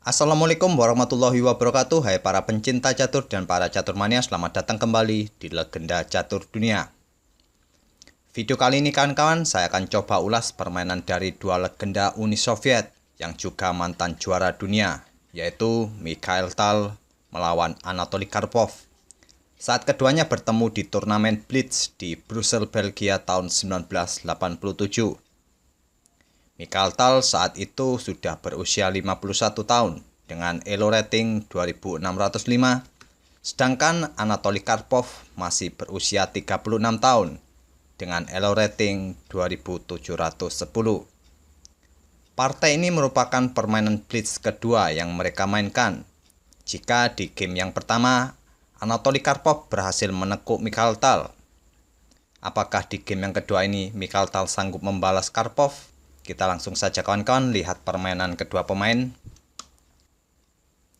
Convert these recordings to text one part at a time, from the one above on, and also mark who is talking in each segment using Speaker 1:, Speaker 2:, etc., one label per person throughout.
Speaker 1: Assalamualaikum warahmatullahi wabarakatuh. Hai para pencinta catur dan para catur mania, selamat datang kembali di Legenda Catur Dunia. Video kali ini kawan-kawan, saya akan coba ulas permainan dari dua legenda Uni Soviet yang juga mantan juara dunia, yaitu Mikhail Tal melawan Anatoly Karpov. Saat keduanya bertemu di turnamen Blitz di Brussels, Belgia tahun 1987. Mikhail Tal saat itu sudah berusia 51 tahun dengan elo rating 2605, sedangkan Anatoly Karpov masih berusia 36 tahun dengan elo rating 2710. Partai ini merupakan permainan Blitz kedua yang mereka mainkan. Jika di game yang pertama, Anatoly Karpov berhasil menekuk Mikhail Tal. Apakah di game yang kedua ini Mikhail Tal sanggup membalas Karpov? Kita langsung saja kawan-kawan lihat permainan kedua pemain.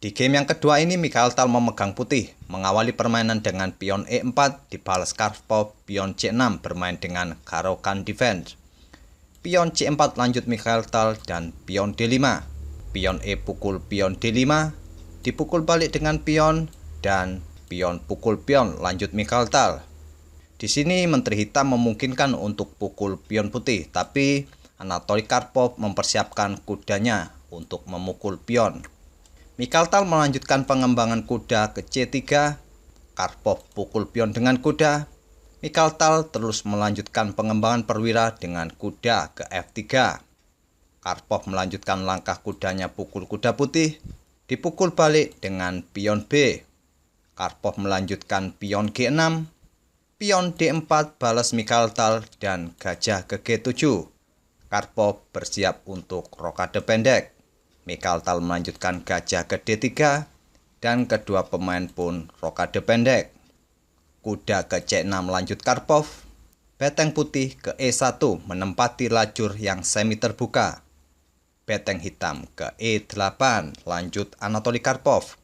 Speaker 1: Di game yang kedua ini Mikhail Tal memegang putih, mengawali permainan dengan pion E4, dibalas Karpov pion C6 bermain dengan Caro-Kann defense. Pion C4 lanjut Mikhail Tal dan pion D5. Pion E pukul pion D5, dipukul balik dengan pion dan pion pukul pion lanjut Mikhail Tal. Di sini Menteri Hitam memungkinkan untuk pukul pion putih, tapi Anatoly Karpov mempersiapkan kudanya untuk memukul pion. Mikhail Tal melanjutkan pengembangan kuda ke C3. Karpov pukul pion dengan kuda. Mikhail Tal terus melanjutkan pengembangan perwira dengan kuda ke F3. Karpov melanjutkan langkah kudanya pukul kuda putih, dipukul balik dengan pion B. Karpov melanjutkan pion G6. Pion D4 balas Mikhail Tal dan gajah ke G7. Karpov bersiap untuk rokade pendek. Mikhail Tal melanjutkan gajah ke D3 dan kedua pemain pun rokade pendek. Kuda ke C6 lanjut Karpov. Beteng putih ke E1 menempati lajur yang semi terbuka. Beteng hitam ke E8 lanjut Anatoly Karpov.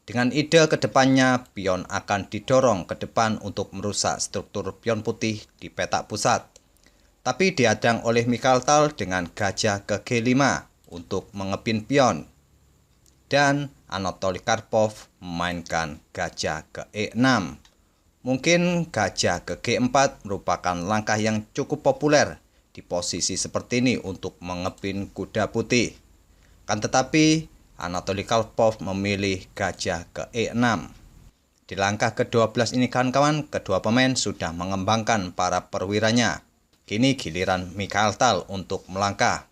Speaker 1: Dengan ide kedepannya, pion akan didorong ke depan untuk merusak struktur pion putih di petak pusat. Tapi dihadang oleh Mikhail Tal dengan gajah ke G5 untuk mengepin pion. Dan Anatoly Karpov memainkan gajah ke E6. Mungkin gajah ke G4 merupakan langkah yang cukup populer di posisi seperti ini untuk mengepin kuda putih. Kan tetapi Anatoly Karpov memilih gajah ke E6. Di langkah ke-12 ini kawan-kawan, kedua pemain sudah mengembangkan para perwiranya. Kini giliran Mikhail Tal untuk melangkah.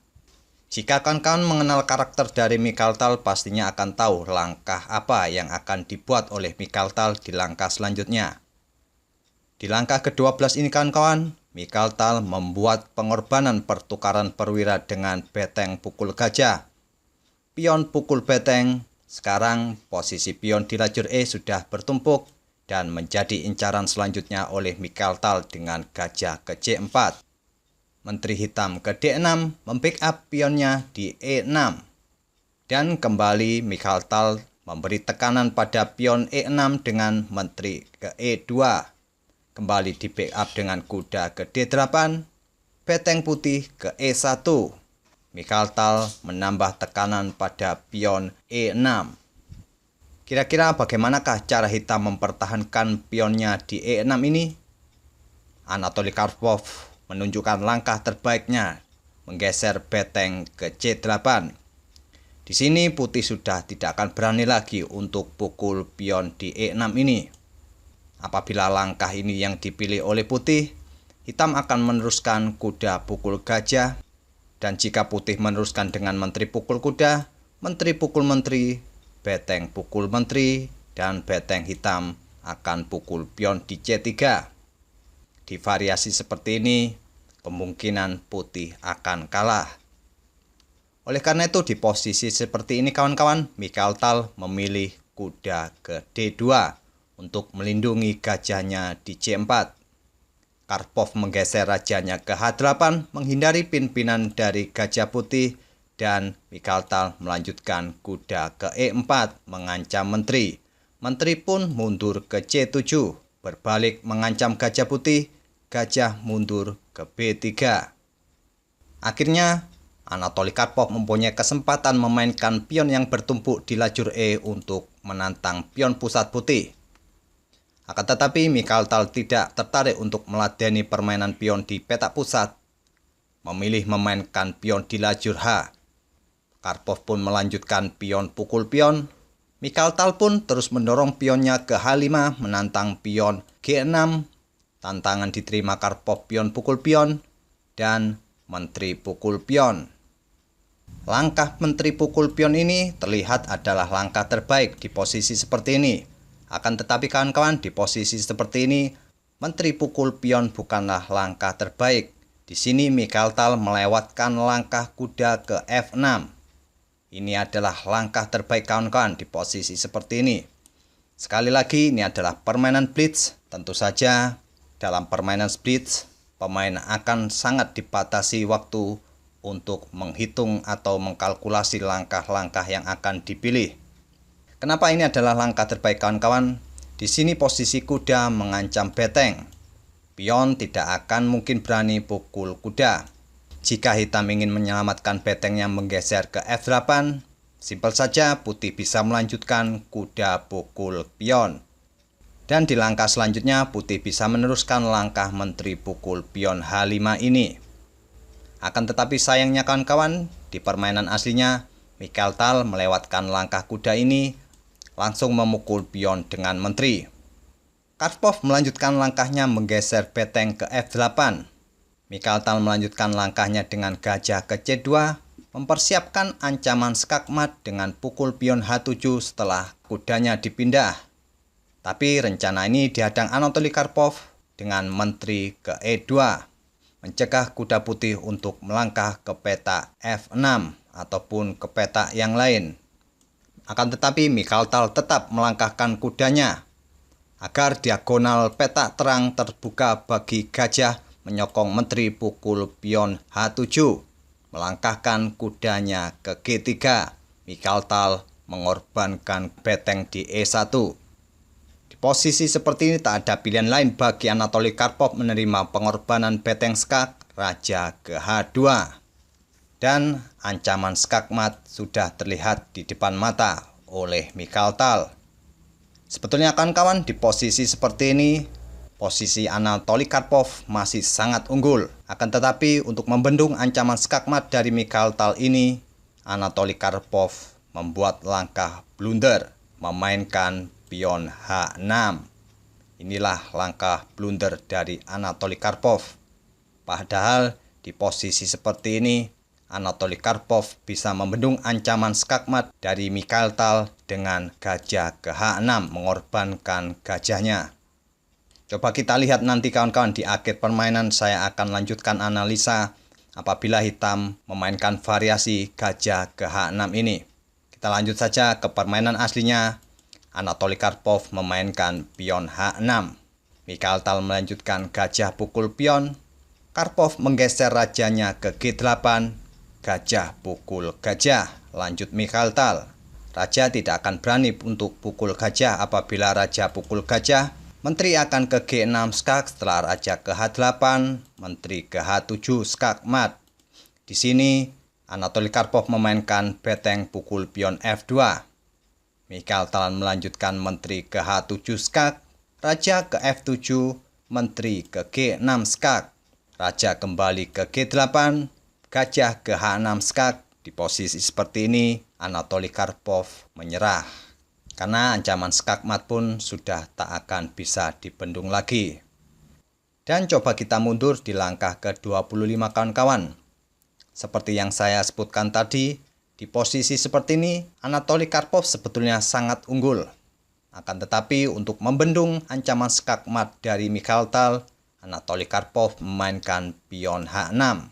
Speaker 1: Jika kawan-kawan mengenal karakter dari Mikhail Tal, pastinya akan tahu langkah apa yang akan dibuat oleh Mikhail Tal di langkah selanjutnya. Di langkah ke-12 ini kawan-kawan, Mikhail Tal membuat pengorbanan pertukaran perwira dengan beteng pukul gajah. Pion pukul beteng, sekarang posisi pion di lajur E sudah bertumpuk dan menjadi incaran selanjutnya oleh Mikhail Tal dengan gajah ke C4. Menteri Hitam ke D6 membackup pionnya di E6. Dan kembali Mikhail Tal memberi tekanan pada pion E6 dengan menteri ke E2. Kembali di backup dengan kuda ke D8. Beteng putih ke E1. Mikhail Tal menambah tekanan pada pion E6. Kira-kira bagaimanakah cara hitam mempertahankan pionnya di E6 ini? Anatoly Karpov menunjukkan langkah terbaiknya, menggeser beteng ke C8. Di sini putih sudah tidak akan berani lagi untuk pukul pion di E6 ini. Apabila langkah ini yang dipilih oleh putih, hitam akan meneruskan kuda pukul gajah. Dan jika putih meneruskan dengan menteri pukul kuda, menteri pukul menteri, beteng pukul menteri, dan beteng hitam akan pukul pion di C3. Di variasi seperti ini, kemungkinan putih akan kalah. Oleh karena itu, di posisi seperti ini kawan-kawan, Mikhail Tal memilih kuda ke D2 untuk melindungi gajahnya di C4. Karpov menggeser rajanya ke H8 menghindari pimpinan dari gajah putih dan Mikhail Tal melanjutkan kuda ke E4 mengancam menteri. Menteri pun mundur ke C7, berbalik mengancam gajah putih, gajah mundur ke B3. Akhirnya Anatoly Karpov mempunyai kesempatan memainkan pion yang bertumpuk di lajur E untuk menantang pion pusat putih. Akan tetapi Mikhail Tal tidak tertarik untuk meladeni permainan pion di petak pusat, memilih memainkan pion di lajur H. Karpov pun melanjutkan pion pukul pion. Mikhail Tal pun terus mendorong pionnya ke H5 menantang pion G6. Tantangan diterima Karpov pion pukul pion dan menteri pukul pion. Langkah menteri pukul pion ini terlihat adalah langkah terbaik di posisi seperti ini. Akan tetapi kawan-kawan, di posisi seperti ini, menteri pukul pion bukanlah langkah terbaik. Di sini Mikhail Tal melewatkan langkah kuda ke F6. Ini adalah langkah terbaik kawan-kawan di posisi seperti ini. Sekali lagi, ini adalah permainan blitz. Tentu saja dalam permainan blitz, pemain akan sangat dibatasi waktu untuk menghitung atau mengkalkulasi langkah-langkah yang akan dipilih. Kenapa ini adalah langkah terbaik kawan-kawan? Di sini posisi kuda mengancam beteng. Pion tidak akan mungkin berani pukul kuda. Jika hitam ingin menyelamatkan betengnya menggeser ke F8, simpel saja putih bisa melanjutkan kuda pukul pion. Dan di langkah selanjutnya putih bisa meneruskan langkah menteri pukul pion H5 ini. Akan tetapi sayangnya kawan-kawan, di permainan aslinya Mikhail Tal melewatkan langkah kuda ini, langsung memukul pion dengan menteri. Karpov melanjutkan langkahnya menggeser beteng ke F8. Mikhail Tal melanjutkan langkahnya dengan gajah ke C2, mempersiapkan ancaman skakmat dengan pukul pion H7 setelah kudanya dipindah. Tapi rencana ini dihadang Anatoly Karpov dengan menteri ke E2, mencegah kuda putih untuk melangkah ke petak F6 ataupun ke petak yang lain. Akan tetapi Mikhail Tal tetap melangkahkan kudanya agar diagonal petak terang terbuka bagi gajah menyokong menteri pukul pion H7, melangkahkan kudanya ke G3. Mikhail Tal mengorbankan beteng di E1. Di posisi seperti ini tak ada pilihan lain bagi Anatoly Karpov menerima pengorbanan beteng skak raja ke H2. Dan ancaman skakmat sudah terlihat di depan mata oleh Mikhail Tal. Sebetulnya kawan-kawan, di posisi seperti ini, posisi Anatoly Karpov masih sangat unggul. Akan tetapi untuk membendung ancaman skakmat dari Mikhail Tal ini, Anatoly Karpov membuat langkah blunder, memainkan pion H6. Inilah langkah blunder dari Anatoly Karpov. Padahal di posisi seperti ini, Anatoly Karpov bisa membendung ancaman skakmat dari Mikhail Tal dengan gajah ke H6, mengorbankan gajahnya. Coba kita lihat nanti kawan-kawan, di akhir permainan saya akan lanjutkan analisa apabila hitam memainkan variasi gajah ke H6 ini. Kita lanjut saja ke permainan aslinya. Anatoly Karpov memainkan pion H6. Mikhail Tal melanjutkan gajah pukul pion. Karpov menggeser rajanya ke G8. Gajah pukul gajah. Lanjut Mikhail Tal. Raja tidak akan berani untuk pukul gajah. Apabila raja pukul gajah, menteri akan ke G6 skak. Setelah raja ke H8, menteri ke H7 skak mat. Di sini Anatoly Karpov memainkan beteng pukul pion F2. Mikhail Tal melanjutkan menteri ke H7 skak. Raja ke F7, menteri ke G6 skak. Raja kembali ke G8. Gajah ke H6 skak. Di posisi seperti ini, Anatoly Karpov menyerah. Karena ancaman skakmat pun sudah tak akan bisa dibendung lagi. Dan coba kita mundur di langkah ke-25 kawan-kawan. Seperti yang saya sebutkan tadi, di posisi seperti ini, Anatoly Karpov sebetulnya sangat unggul. Akan tetapi untuk membendung ancaman skakmat dari Mikhail Tal, Anatoly Karpov memainkan pion H6.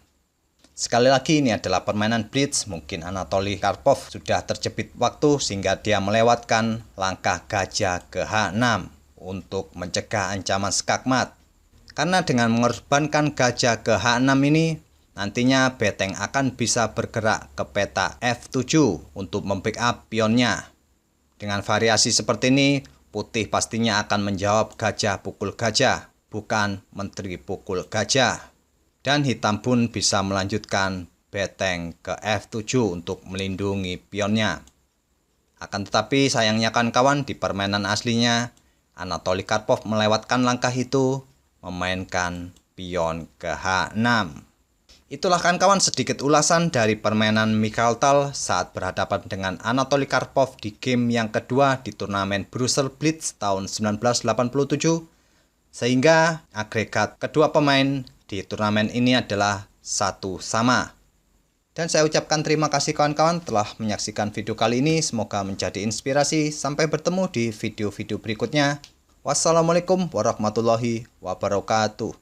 Speaker 1: Sekali lagi, ini adalah permainan blitz. Mungkin Anatoly Karpov sudah terjepit waktu sehingga dia melewatkan langkah gajah ke H6 untuk mencegah ancaman skakmat. Karena dengan mengorbankan gajah ke H6 ini, nantinya beteng akan bisa bergerak ke petak F7 untuk membackup pionnya. Dengan variasi seperti ini, putih pastinya akan menjawab gajah pukul gajah, bukan menteri pukul gajah. Dan hitam pun bisa melanjutkan beteng ke F7 untuk melindungi pionnya. Akan tetapi sayangnya kawan-kawan, di permainan aslinya Anatoly Karpov melewatkan langkah itu, memainkan pion ke H6. Itulah kawan-kawan sedikit ulasan dari permainan Mikhail Tal saat berhadapan dengan Anatoly Karpov di game yang kedua di turnamen Brussels Blitz tahun 1987. Sehingga agregat kedua pemain di turnamen ini adalah 1-1. Dan saya ucapkan terima kasih kawan-kawan telah menyaksikan video kali ini. Semoga menjadi inspirasi. Sampai bertemu di video-video berikutnya. Wassalamualaikum warahmatullahi wabarakatuh.